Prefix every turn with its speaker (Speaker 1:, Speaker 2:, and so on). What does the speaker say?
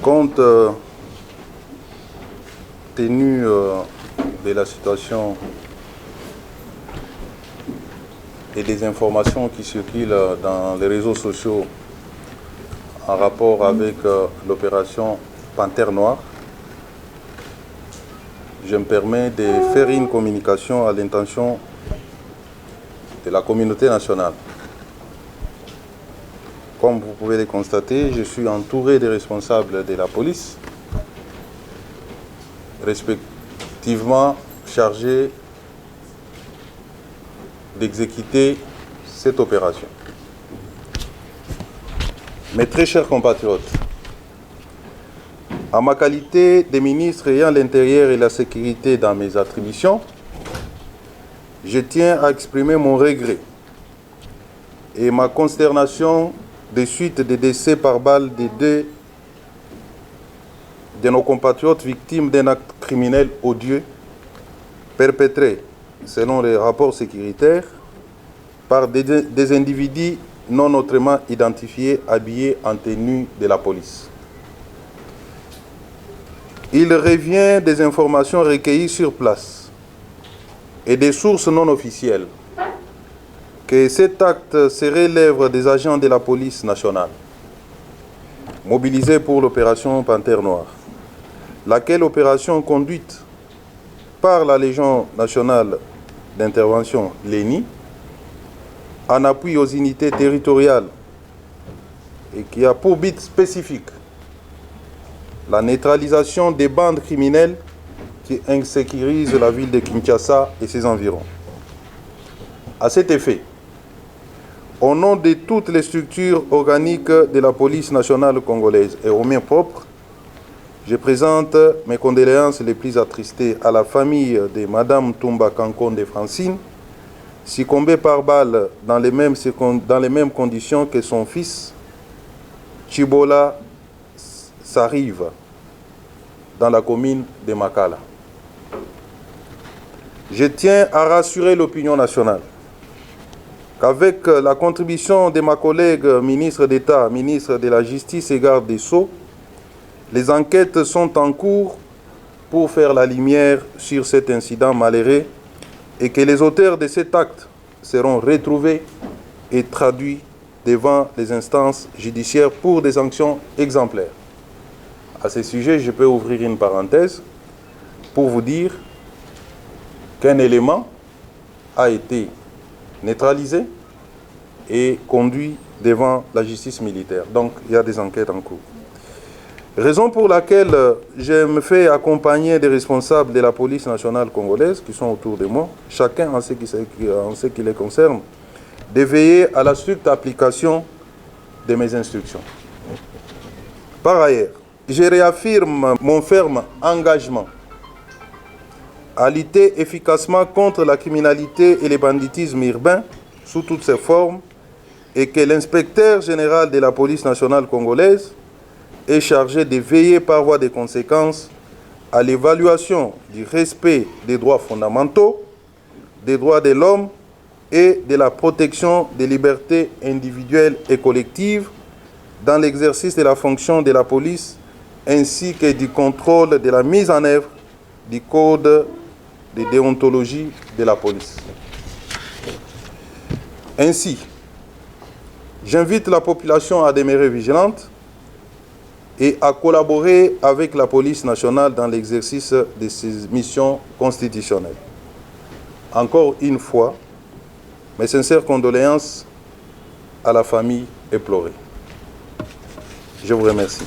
Speaker 1: Compte tenu de la situation et des informations qui circulent dans les réseaux sociaux en rapport avec l'opération Panthère Noire, je me permets de faire une communication à l'intention de la communauté nationale. Comme vous pouvez le constater, je suis entouré des responsables de la police, respectivement chargés d'exécuter cette opération. Mes très chers compatriotes, en ma qualité de ministre ayant l'intérieur et la sécurité dans mes attributions, je tiens à exprimer mon regret et ma consternation des suites des décès par balle des deux de nos compatriotes victimes d'un acte criminel odieux perpétré, selon les rapports sécuritaires, par des individus non autrement identifiés habillés en tenue de la police. Il revient des informations recueillies sur place et des sources non officielles que cet acte serait l'œuvre des agents de la police nationale, mobilisés pour l'opération Panthère Noire, laquelle opération conduite par la Légion nationale d'intervention, l'ENI, en appui aux unités territoriales et qui a pour but spécifique la neutralisation des bandes criminelles qui insécurisent la ville de Kinshasa et ses environs. À cet effet, au nom de toutes les structures organiques de la police nationale congolaise et au mien propre, je présente mes condoléances les plus attristées à la famille de Mme Toumba Kankonde Francine, succombée par balle dans les mêmes conditions que son fils, Chibola Sarive, dans la commune de Makala. Je tiens à rassurer l'opinion nationale qu'avec la contribution de ma collègue ministre d'État, ministre de la Justice et garde des Sceaux, les enquêtes sont en cours pour faire la lumière sur cet incident malheureux et que les auteurs de cet acte seront retrouvés et traduits devant les instances judiciaires pour des sanctions exemplaires. À ce sujet, je peux ouvrir une parenthèse pour vous dire qu'un élément a été neutralisé et conduit devant la justice militaire. Donc, il y a des enquêtes en cours. Raison pour laquelle je me fais accompagner des responsables de la police nationale congolaise qui sont autour de moi, chacun en ce qui les concerne, de veiller à la stricte application de mes instructions. Par ailleurs, je réaffirme mon ferme engagement à lutter efficacement contre la criminalité et le banditisme urbain sous toutes ses formes et que l'inspecteur général de la police nationale congolaise est chargé de veiller par voie de conséquence à l'évaluation du respect des droits fondamentaux, des droits de l'homme et de la protection des libertés individuelles et collectives dans l'exercice de la fonction de la police ainsi que du contrôle de la mise en œuvre du code de déontologie de la police. Ainsi, j'invite la population à demeurer vigilante et à collaborer avec la police nationale dans l'exercice de ses missions constitutionnelles. Encore une fois, mes sincères condoléances à la famille éplorée. Je vous remercie.